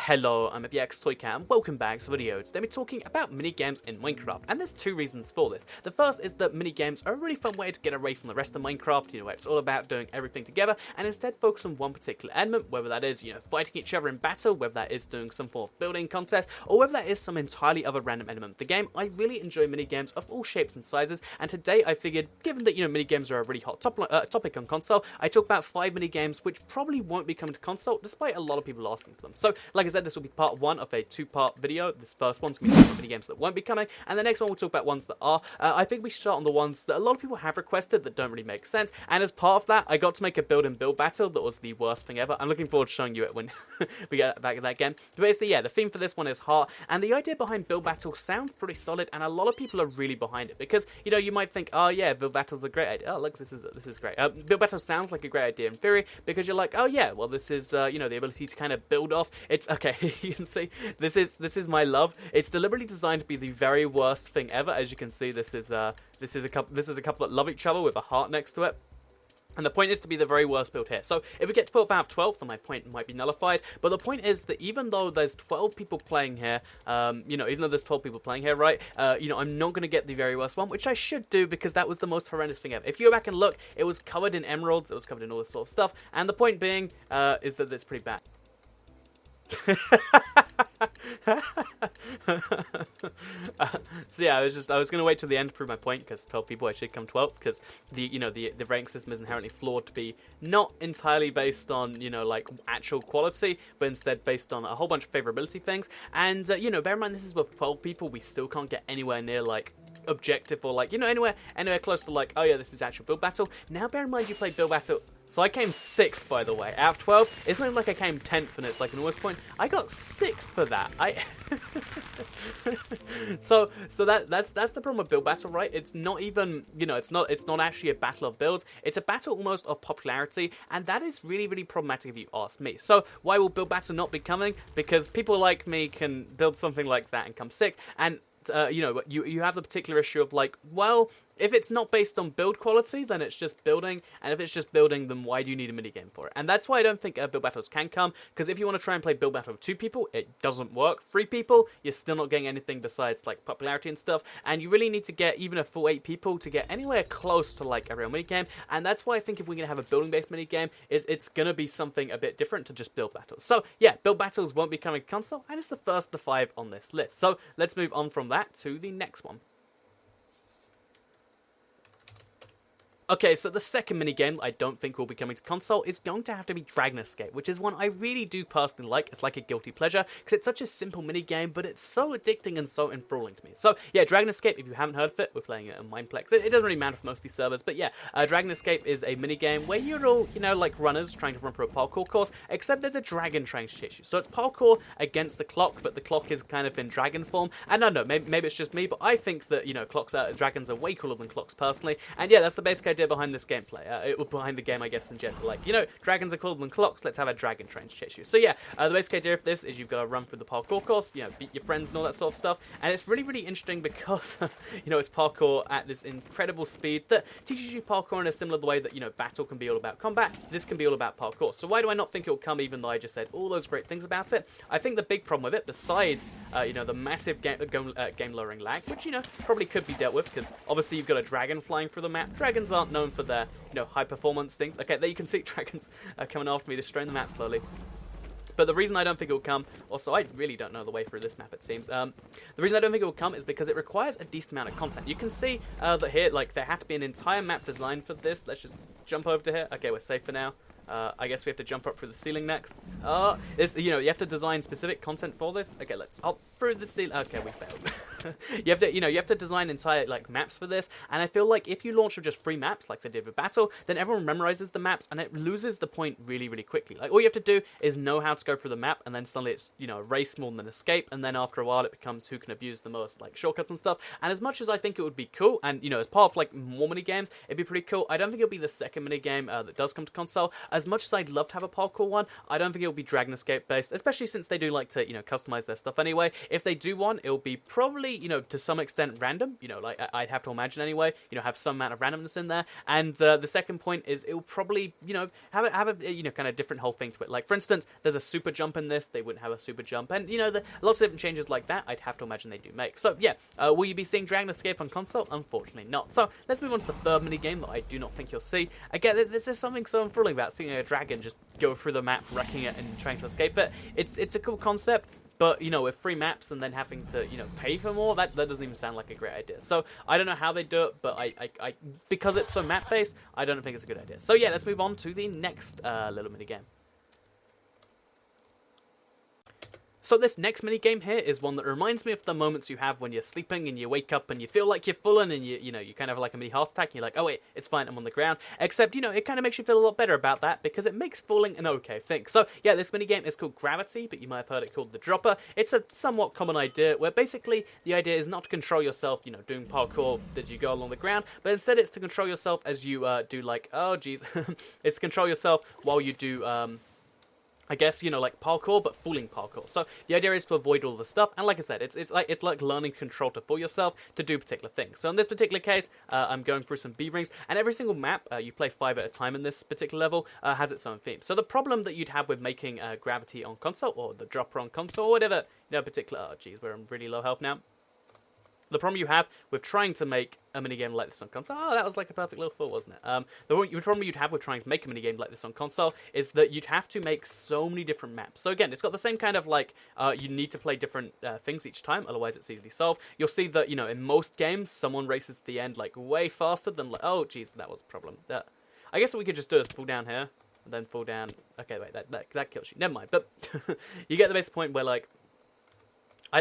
Hello, I'm Toycat and welcome back to the video. Today we're talking about minigames in Minecraft, and there's two reasons for this. The first is that minigames are a really fun way to get away from the rest of Minecraft, where it's all about doing everything together, and instead focus on one particular element, whether that is, fighting each other in battle, whether that is doing some form of building contest, or whether that is some entirely other random element of the game. I really enjoy minigames of all shapes and sizes, and today I figured, given that, minigames are a really hot topic on console, I talk about 5 minigames which probably won't be coming to console, despite a lot of people asking for them. So, like I said, this will be part 1 of a 2-part video. This first one's going to be talking about minigames that won't be coming, and the next one we'll talk about ones that are. I think we should start on the ones that a lot of people have requested that don't really make sense, and as part of that, I got to make a build and build battle that was the worst thing ever. I'm looking forward to showing you it when we get back at that again. But basically, yeah, the theme for this one is heart, and the idea behind build battle sounds pretty solid, and a lot of people are really behind it, because, you might think, oh yeah, build battle's a great idea. Oh, look, this is great. Build battle sounds like a great idea in theory, because you're like, oh yeah, well, this is, the ability to kind of build off. It's, okay, you can see, this is my love. It's deliberately designed to be the very worst thing ever. As you can see, this is a couple that love each other with a heart next to it. And the point is to be the very worst build here. So if we get to 12 out of 12, then my point might be nullified. But the point is that even though there's 12 people playing here, even though there's 12 people playing here, right, I'm not going to get the very worst one, which I should do because that was the most horrendous thing ever. If you go back and look, it was covered in emeralds, it was covered in all this sort of stuff. And the point being is that it's pretty bad. So yeah, I was going to wait till the end to prove my point, because 12 people I should come 12th, because the rank system is inherently flawed to be not entirely based on like actual quality, but instead based on a whole bunch of favorability things. And bear in mind, this is with 12 people. We still can't get anywhere near like objective or like anywhere close to like, oh yeah, this is actual build battle. Now bear in mind you played build battle. So I came 6th, by the way, out of 12. It's not like I came 10th and it's like an almost point. I got 6th for that. So that's the problem with build battle, right? It's not even, it's not actually a battle of builds. It's a battle almost of popularity, and that is really, really problematic if you ask me. So why will build battle not be coming? Because people like me can build something like that and come 6th, and you have the particular issue of like, well, if it's not based on build quality, then it's just building, and if it's just building, then why do you need a minigame for it? And that's why I don't think build battles can come, because if you want to try and play build battle with 2 people, it doesn't work. 3 people, you're still not getting anything besides like popularity and stuff, and you really need to get even a full 8 people to get anywhere close to like a real minigame, and that's why I think if we're going to have a building-based minigame, it's going to be something a bit different to just build battles. So yeah, build battles won't be coming to console, and it's the first of the 5 on this list. So let's move on from that to the next one. Okay, so the second minigame I don't think will be coming to console is going to have to be Dragon Escape, which is one I really do personally like. It's like a guilty pleasure, because it's such a simple minigame, but it's so addicting and so enthralling to me. So yeah, Dragon Escape, if you haven't heard of it, we're playing it on Mineplex. It doesn't really matter for most of these servers, but yeah, Dragon Escape is a minigame where you're all, like runners trying to run through a parkour course, except there's a dragon trying to chase you. So it's parkour against the clock, but the clock is kind of in dragon form. And I don't know, maybe it's just me, but I think that, dragons are way cooler than clocks personally. And yeah, that's the basic idea behind this gameplay, behind the game, I guess, in general. Like, dragons are cooler than clocks, let's have a dragon trying to chase you. So yeah, the basic idea of this is you've got to run through the parkour course, beat your friends and all that sort of stuff, and it's really, really interesting because, it's parkour at this incredible speed that teaches you parkour in a similar way that, battle can be all about combat, this can be all about parkour. So why do I not think it will come, even though I just said all those great things about it? I think the big problem with it, besides, the massive game lowering lag, which, probably could be dealt with, because obviously you've got a dragon flying through the map. Dragons aren't known for their, high performance things. Okay, there you can see dragons coming after me, destroying the map slowly. But the reason I don't think it will come, also I really don't know the way through this map, it seems. The reason I don't think it will come is because it requires a decent amount of content. You can see that here, like, there had to be an entire map designed for this. Let's just jump over to here. Okay, we're safe for now. I guess we have to jump up through the ceiling next. You have to design specific content for this. Okay, let's hop through the ceiling. Okay, we failed. you have to design entire like maps for this. And I feel like if you launch with just 3 maps, like they did with Battle, then everyone memorizes the maps, and it loses the point really, really quickly. Like all you have to do is know how to go through the map, and then suddenly it's race more than escape, and then after a while it becomes who can abuse the most like shortcuts and stuff. And as much as I think it would be cool, and as part of like more mini games, it'd be pretty cool. I don't think it'll be the second mini game that does come to console. As much as I'd love to have a parkour one, I don't think it'll be Dragon Escape based, especially since they do like to, customize their stuff anyway. If they do one, it'll be probably, probably, to some extent random, like I'd have to imagine anyway, have some amount of randomness in there. And the second point is it will probably, have a kind of different whole thing to it. Like, for instance, there's a super jump in this, they wouldn't have a super jump. And, lots of different changes like that, I'd have to imagine they do make. So, yeah, will you be seeing Dragon Escape on console? Unfortunately not. So, let's move on to the third minigame that I do not think you'll see. Again, there's just something so enthralling about seeing a dragon just go through the map, wrecking it, and trying to escape it. It's a cool concept. But, with free maps and then having to, pay for more, that doesn't even sound like a great idea. So, I don't know how they do it, but I because it's so map-based, I don't think it's a good idea. So, yeah, let's move on to the next little minigame. So this next minigame here is one that reminds me of the moments you have when you're sleeping and you wake up and you feel like you've fallen and you kind of have like a mini heart attack and you're like, oh wait, it's fine, I'm on the ground. Except, it kind of makes you feel a lot better about that because it makes falling an okay thing. So yeah, this minigame is called Gravity, but you might have heard it called the Dropper. It's a somewhat common idea where basically the idea is not to control yourself, doing parkour as you go along the ground, but instead it's to control yourself as you do like, oh geez, it's to control yourself while you do, I guess, like parkour, but fooling parkour. So the idea is to avoid all the stuff, and like I said, it's like learning control to fool yourself to do particular things. So in this particular case, I'm going through some B rings, and every single map, you play 5 at a time in this particular level, has its own theme. So the problem that you'd have with making Gravity on console, or the Dropper on console, or whatever, particular, oh geez, we're on really low health now. The problem you have with trying to make a minigame like this on console, oh, that was like a perfect little fall, wasn't it? The problem you'd have with trying to make a minigame like this on console is that you'd have to make so many different maps. So again, it's got the same kind of like, you need to play different things each time, otherwise it's easily solved. You'll see that, in most games, someone races to the end like way faster than like, oh geez, that was a problem. I guess what we could just do is fall down here, and then fall down, okay, wait, that kills you, never mind. But you get the basic point where like,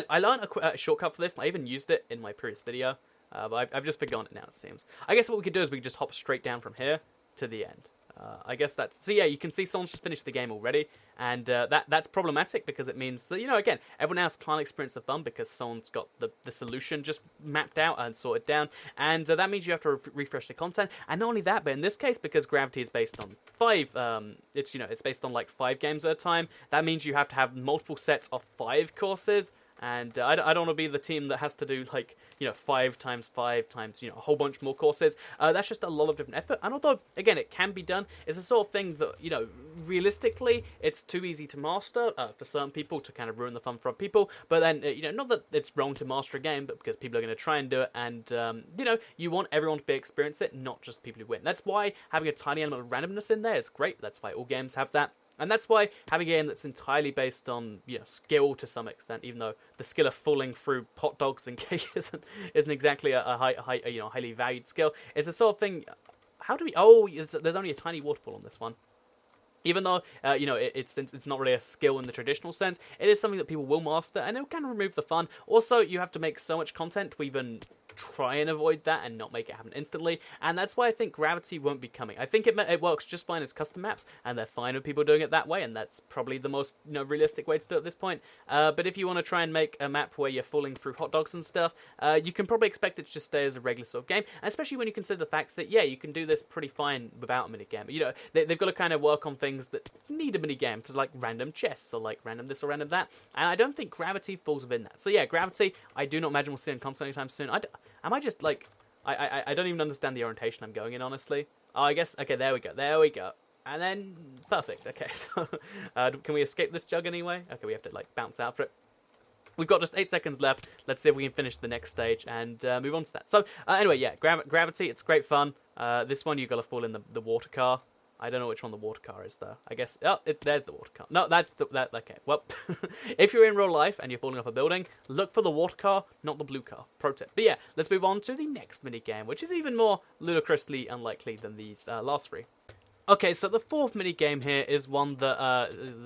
I learned a shortcut for this, and I even used it in my previous video, but I've just forgotten it now, it seems. I guess what we could do is we could just hop straight down from here to the end. I guess that's... So yeah, you can see someone's just finished the game already, and that's problematic because it means that, again, everyone else can't experience the fun because someone's got the solution just mapped out and sorted down, and that means you have to refresh the content. And not only that, but in this case, because Gravity is based on 5, it's based on like 5 games at a time, that means you have to have multiple sets of 5 courses. And I don't want to be the team that has to do, like, 5 times 5 times, a whole bunch more courses. That's just a lot of different effort. And although, again, it can be done, it's the sort of thing that, realistically, it's too easy to master for certain people to kind of ruin the fun for other people. But then, not that it's wrong to master a game, but because people are going to try and do it. And, you want everyone to be able to experience it, not just people who win. That's why having a tiny element of randomness in there is great. That's why all games have that. And that's why having a game that's entirely based on, skill to some extent, even though the skill of falling through hot dogs and cake isn't exactly a highly valued skill, is the sort of thing. How do we? Oh, there's only a tiny waterfall on this one. Even though, it's not really a skill in the traditional sense, it is something that people will master, and it can remove the fun. Also, you have to make so much content to even try and avoid that and not make it happen instantly, and that's why I think Gravity won't be coming. I think it works just fine as custom maps, and they're fine with people doing it that way, and that's probably the most realistic way to do it at this point. But if you want to try and make a map where you're falling through hot dogs and stuff, you can probably expect it to just stay as a regular sort of game, and especially when you consider the fact that, yeah, you can do this pretty fine without a minigame. They've got to kind of work on things that need a minigame, for like random chests, or like random this or random that, and I don't think Gravity falls within that. So yeah, Gravity, I do not imagine we'll see on console anytime soon. Am I just, like, I don't even understand the orientation I'm going in, honestly. Oh, I guess, okay, there we go. And then, perfect, okay, so, can we escape this jug anyway? Okay, we have to, like, bounce out for it. We've got just 8 seconds left. Let's see if we can finish the next stage and move on to that. So, anyway, yeah, Gravity, it's great fun. This one, you've got to fall in the water car. I don't know which one the water car is, though. I guess... Oh, there's the water car. No, that's that. Okay, well, if you're in real life and you're falling off a building, look for the water car, not the blue car. Pro tip. But yeah, let's move on to the next minigame, which is even more ludicrously unlikely than these last 3. Okay, so the fourth minigame here is one that,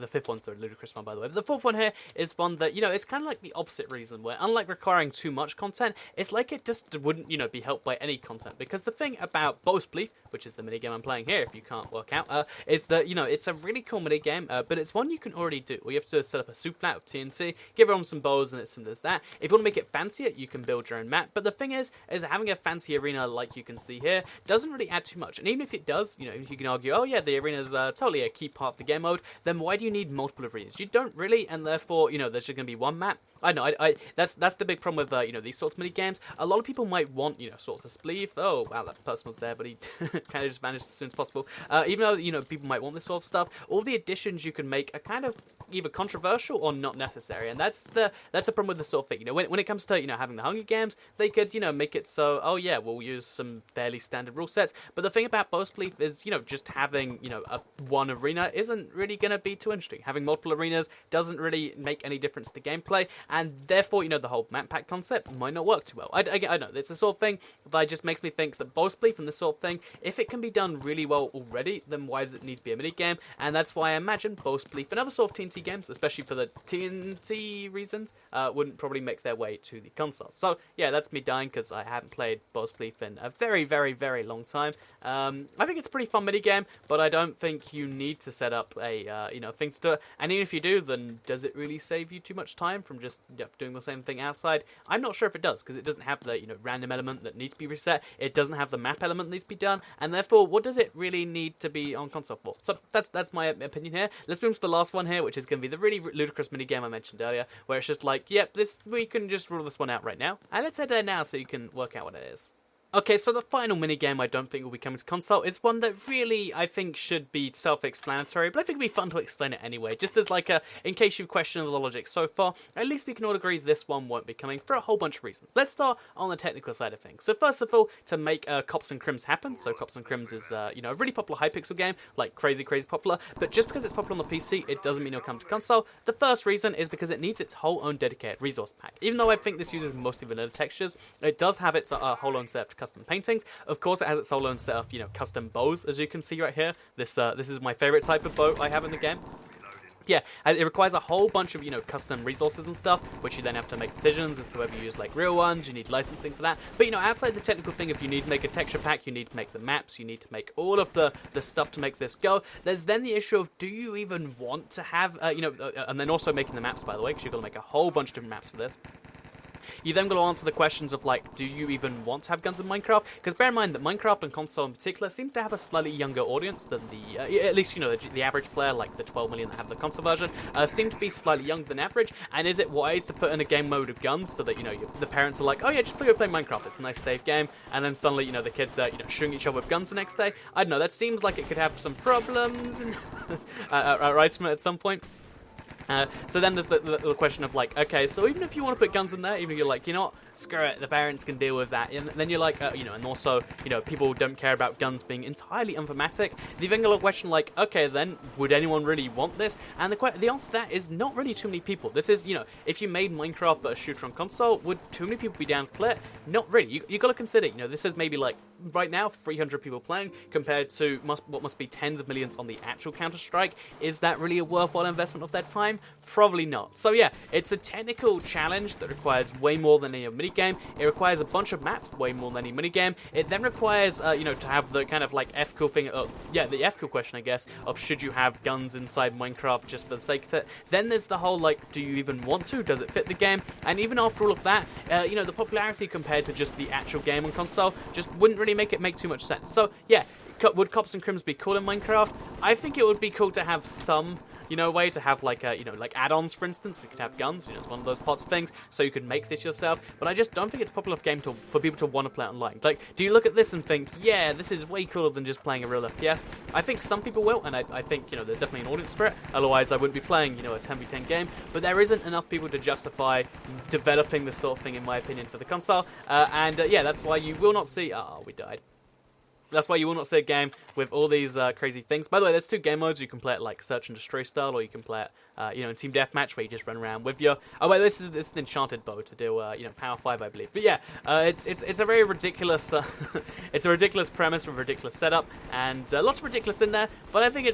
the fifth one's the ludicrous one, by the way, but the fourth one here is one that, it's kind of like the opposite reason, where unlike requiring too much content, it's like it just wouldn't, be helped by any content, because the thing about Bousle, which is the minigame I'm playing here, if you can't work out, is that, it's a really cool minigame, but it's one you can already do. All you have to do is set up a super flat with TNT, give everyone some bows, and it's simple as that. If you want to make it fancier, you can build your own map, but the thing is having a fancy arena like you can see here doesn't really add too much, and even if it does, if you can argue, oh yeah, the arena is totally a key part of the game mode, then why do you need multiple arenas? You don't really, and therefore, you know, there's just going to be one map. I know, that's the big problem with, you know, these sorts of mini games. A lot of people might want, you know, sorts of spleef. Oh, wow, that person was there, but he kind of just vanished as soon as possible. Even though, you know, people might want this sort of stuff, all the additions you can make are kind of either controversial or not necessary, and that's a problem with this sort of thing. You know, when it comes to, you know, having the Hunger Games, they could, you know, make it so, oh yeah, we'll use some fairly standard rule sets, but the thing about Bousle is, you know, just having, you know, one arena isn't really going to be too interesting. Having multiple arenas doesn't really make any difference to the gameplay, and therefore, you know, the whole map pack concept might not work too well. I know, it's the sort of thing that just makes me think that Bousle and this sort of thing, if it can be done really well already, then why does it need to be a mini game? And that's why I imagine Bousle and other sort of TNT games, especially for the TNT reasons, wouldn't probably make their way to the console. So yeah, that's me dying because I haven't played Bousle in a very, very, very long time. I think it's a pretty fun mini game, but I don't think you need to set up a you know, thing to do it. And even if you do, then does it really save you too much time from just doing the same thing outside? I'm not sure if it does, because it doesn't have the, you know, random element that needs to be reset. It doesn't have the map element that needs to be done, and therefore, what does it really need to be on console for? So that's my opinion here. Let's move to the last one here, which is going to be the really ludicrous mini game I mentioned earlier, where it's just like, yep, we can just rule this one out right now, and let's head there now so you can work out what it is. Okay, so the final minigame I don't think will be coming to console is one that really, I think, should be self-explanatory, but I think it'd be fun to explain it anyway, just as like in case you've questioned the logic so far, at least we can all agree this one won't be coming for a whole bunch of reasons. Let's start on the technical side of things. So first of all, to make Cops and Crims happen, so Cops and Crims is, you know, a really popular Hypixel game, like crazy popular, but just because it's popular on the PC, it doesn't mean it'll come to console. The first reason is because it needs its whole own dedicated resource pack. Even though I think this uses mostly vanilla textures, it does have its whole own set of custom paintings. Of course, it has its whole own set of, you know, custom bows, as you can see right here. This is my favorite type of bow I have in the game. Yeah, it requires a whole bunch of, you know, custom resources and stuff, which you then have to make decisions as to whether you use, like, real ones, you need licensing for that. But, you know, outside the technical thing, if you need to make a texture pack, you need to make the maps, you need to make all of the stuff to make this go. There's then the issue of, do you even want to have, you know, and then also making the maps, by the way, because you've got to make a whole bunch of different maps for this. You then got to answer the questions of, like, do you even want to have guns in Minecraft? Because bear in mind that Minecraft and console in particular seems to have a slightly younger audience than the, at least, you know, the average player, like the 12 million that have the console version, seem to be slightly younger than average. And is it wise to put in a game mode of guns so that, you know, the parents are like, oh yeah, just play Minecraft, it's a nice safe game, and then suddenly, you know, the kids are, you know, shooting each other with guns the next day? I don't know, that seems like it could have some problems and at some point. So then there's the question of, like, okay, so even if you want to put guns in there, even if you're like, you know what, screw it, the parents can deal with that, and then you're like, you know, and also, you know, people don't care about guns being entirely unthematic. The then got a question like, okay, then, would anyone really want this? And the answer to that is not really too many people. This is, you know, if you made Minecraft but a shooter on console, would too many people be down to play it? Not really. You got to consider, you know, this is maybe like, right now, 300 people playing, compared to what must be tens of millions on the actual Counter-Strike. Is that really a worthwhile investment of their time? Probably not. So yeah, it's a technical challenge that requires way more than any minigame. It requires a bunch of maps, way more than any minigame. It then requires, you know, to have the kind of like ethical thing, the ethical question, I guess, of should you have guns inside Minecraft just for the sake of it. Then there's the whole, like, do you even want to? Does it fit the game? And even after all of that, you know, the popularity compared to just the actual game on console just wouldn't really make too much sense. So yeah, would Cops and Crims be cool in Minecraft? I think it would be cool to have some, you know, way to have, like, you know, like add-ons, for instance. We could have guns, you know, it's one of those parts of things, so you could make this yourself, but I just don't think it's a popular enough game for people to want to play it online. Like, do you look at this and think, yeah, this is way cooler than just playing a real FPS? I think some people will, and I think, you know, there's definitely an audience for it, otherwise I wouldn't be playing, you know, a 10v10 game, but there isn't enough people to justify developing this sort of thing, in my opinion, for the console, yeah, that's why you will not see, we died. That's why you will not see a game with all these crazy things. By the way, there's two game modes. You can play it like Search and Destroy style, or you can play it, you know, in Team Deathmatch, where you just run around with your... Oh wait, it's an enchanted bow to do, you know, Power 5, I believe. But yeah, it's a very ridiculous, it's a ridiculous premise with a ridiculous setup, and lots of ridiculous in there. But I think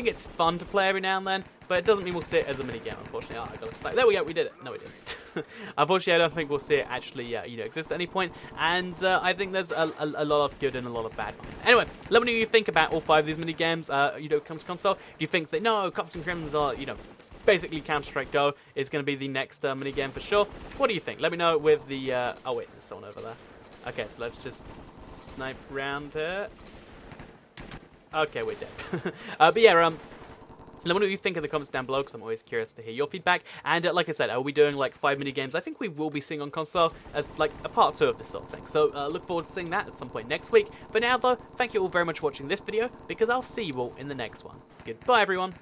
it's fun to play every now and then. But it doesn't mean we'll see it as a mini game, unfortunately. I got a slide. There we go. We did it. No, we didn't. Unfortunately, I don't think we'll see it actually, you know, exist at any point. And I think there's a lot of good and a lot of bad. Anyway, let me know what you think about all 5 of these mini games. You know, come to console. Do you think that no, Cops and Crims are, you know, basically Counter-Strike Go is going to be the next mini game for sure? What do you think? Let me know with the. Oh wait, there's someone over there. Okay, so let's just snipe round here. Okay, we're dead. But yeah, let me know what you think in the comments down below, because I'm always curious to hear your feedback. And like I said, are we doing like 5 mini games? I think we will be seeing on console as like a part 2 of this sort of thing. So look forward to seeing that at some point next week. For now though, thank you all very much for watching this video, because I'll see you all in the next one. Goodbye everyone.